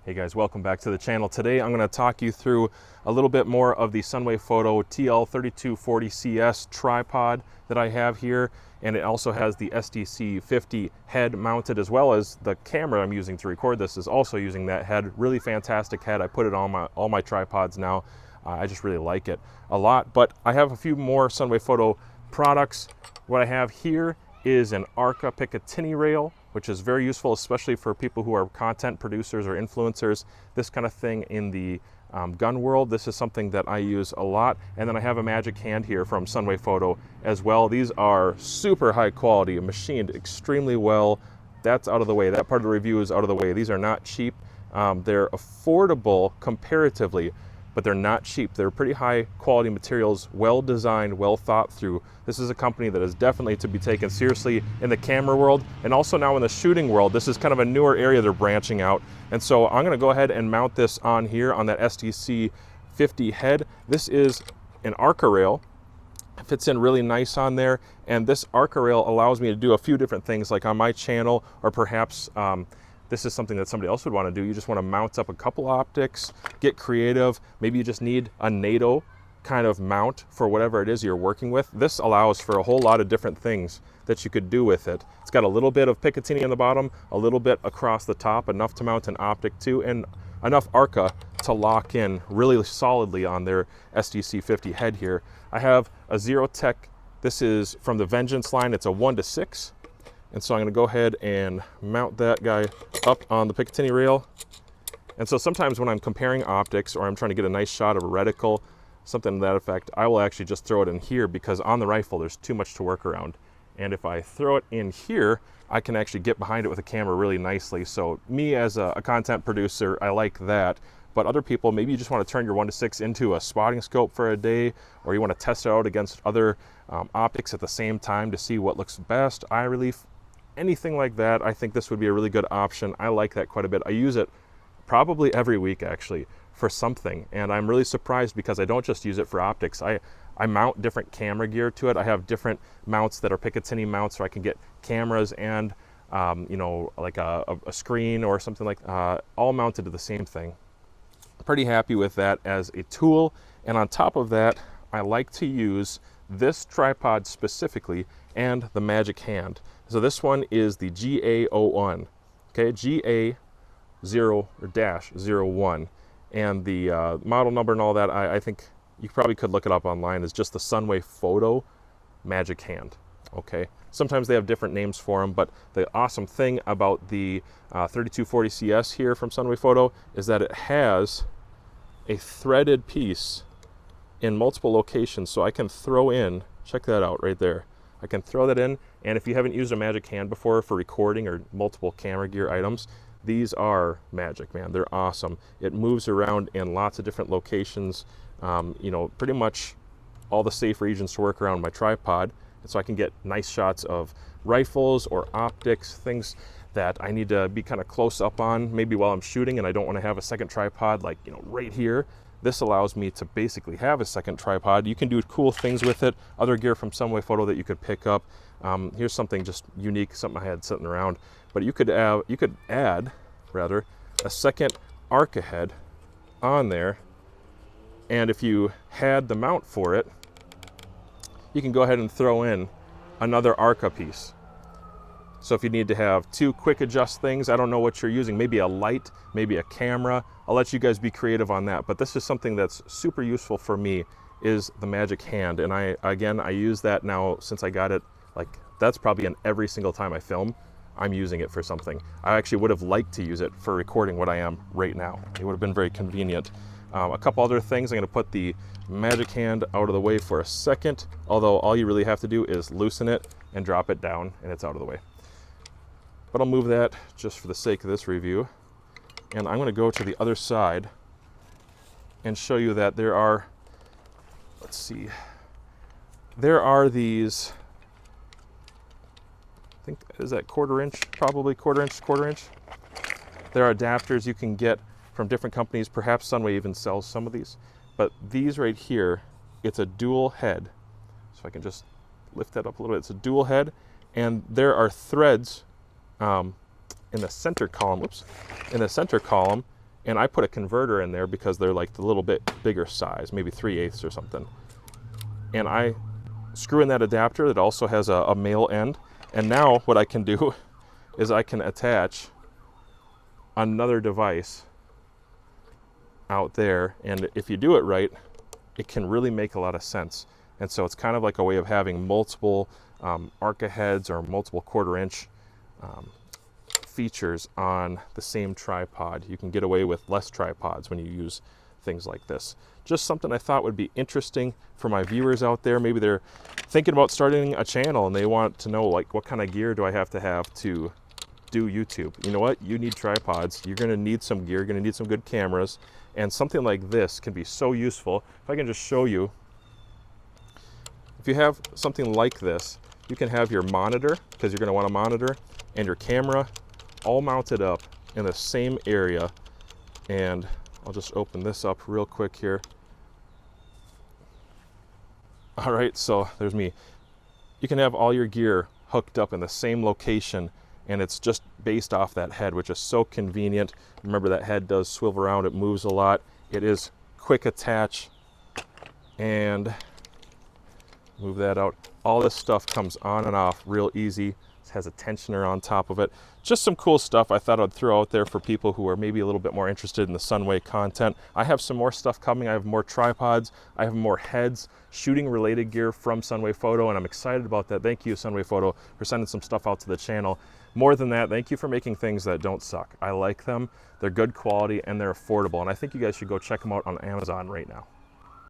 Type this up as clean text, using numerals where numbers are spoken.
Hey guys, welcome back to the channel. Today I'm going to talk you through a little bit more of the Sunwayfoto TL3240CS tripod that I have here, and it also has the SDC50 head mounted, as well as the camera I'm using to record this is also using that head. Really fantastic head. I put it on all my tripods now. I just really like it a lot, but I have a few more Sunwayfoto products. What I have here is an Arca Picatinny rail, which is very useful, especially for people who are content producers or influencers, this kind of thing in the gun world. This is something that I use a lot. And then I have a magic hand here from Sunwayfoto as well. These are super high quality, machined extremely well. That's out of the way. That part of the review is out of the way. These are not cheap. They're affordable comparatively, but they're not cheap. They're pretty high quality materials, well designed, well thought through. This is a company that is definitely to be taken seriously in the camera world, and also now in the shooting world. This is kind of a newer area they're branching out. And so I'm gonna go ahead and mount this on here on that SDC50 head. This is an Arca rail. It fits in really nice on there, and this Arca rail allows me to do a few different things, like on my channel, or perhaps this is something that somebody else would want to do. You just want to mount up a couple optics, get creative. Maybe you just need a NATO kind of mount for whatever it is you're working with. This allows for a whole lot of different things that you could do with it. It's got a little bit of Picatinny on the bottom, a little bit across the top, enough to mount an optic to, and enough Arca to lock in really solidly on their SDC50 head here. I have a Zero Tech. This is from the Vengeance line. It's a 1:6. And so I'm gonna go ahead and mount that guy up on the Picatinny rail. And so sometimes when I'm comparing optics, or I'm trying to get a nice shot of a reticle, something to that effect, I will actually just throw it in here, because on the rifle there's too much to work around. And if I throw it in here, I can actually get behind it with a camera really nicely. So me as a content producer, I like that. But other people, maybe you just want to turn your 1:6 into a spotting scope for a day, or you want to test it out against other optics at the same time to see what looks best, eye relief, anything like that. I think this would be a really good option. I like that quite a bit. I use it probably every week actually for something, and I'm really surprised because I don't just use it for optics. I mount different camera gear to it. I have different mounts that are Picatinny mounts, so I can get cameras and you know, like a screen or something like all mounted to the same thing. Pretty happy with that as a tool. And on top of that, I like to use this tripod specifically and the magic hand. So this one is the GA01, okay, GA0-01, and the model number and all that, I think you probably could look it up online, is just the Sunwayfoto magic hand, okay? Sometimes they have different names for them, but the awesome thing about the 3240CS here from Sunwayfoto is that it has a threaded piece in multiple locations, so I can throw in, check that out right there. I can throw that in, and if you haven't used a magic hand before for recording or multiple camera gear items, these are magic, man. They're awesome. It moves around in lots of different locations, you know, pretty much all the safe regions to work around my tripod, and so I can get nice shots of rifles or optics, things that I need to be kind of close up on, maybe while I'm shooting and I don't want to have a second tripod, like, you know, right here. This allows me to basically have a second tripod. You can do cool things with it, other gear from Sunwayfoto that you could pick up. Here's something just unique, something I had sitting around. But you could add a second Arca head on there. And if you had the mount for it, you can go ahead and throw in another Arca piece. So if you need to have two quick adjust things, I don't know what you're using, maybe a light, maybe a camera, I'll let you guys be creative on that. But this is something that's super useful for me, is the magic hand. And I use that now since I got it. Like, that's probably in every single time I film, I'm using it for something. I actually would have liked to use it for recording what I am right now. It would have been very convenient. A couple other things, I'm gonna put the magic hand out of the way for a second, although all you really have to do is loosen it and drop it down and it's out of the way. But I'll move that just for the sake of this review. And I'm gonna go to the other side and show you that there are, let's see, there are these, I think, is that 1/4 inch? Probably 1/4 inch. There are adapters you can get from different companies. Perhaps Sunway even sells some of these. But these right here, it's a dual head. So I can just lift that up a little bit. It's a dual head, and there are threads in the center column, in the center column, And I put a converter in there because they're like the little bit bigger size, maybe 3/8 or something. And I screw in that adapter that also has a male end. And now what I can do is I can attach another device out there. And if you do it right, it can really make a lot of sense. And so it's kind of like a way of having multiple Arca heads or multiple 1/4" features on the same tripod. You can get away with less tripods when you use things like this. Just something I thought would be interesting for my viewers out there. Maybe they're thinking about starting a channel and they want to know, like, what kind of gear do I have to do YouTube? You know what? You need tripods. You're going to need some gear. You're going to need some good cameras. And something like this can be so useful. If I can just show you, if you have something like this, you can have your monitor, because you're going to want a monitor, and your camera all mounted up in the same area. And I'll just open this up real quick here. All right, so there's me. You can have all your gear hooked up in the same location, and it's just based off that head, which is so convenient. Remember, that head does swivel around, it moves a lot. It is quick attach, and move that out. All this stuff comes on and off real easy. It has a tensioner on top of it. Just some cool stuff I thought I'd throw out there for people who are maybe a little bit more interested in the Sunway content. I have some more stuff coming. I have more tripods. I have more heads, shooting related gear from Sunwayfoto, and I'm excited about that. Thank you, Sunwayfoto, for sending some stuff out to the channel. More than that, thank you for making things that don't suck. I like them. They're good quality and they're affordable, and I think you guys should go check them out on Amazon right now.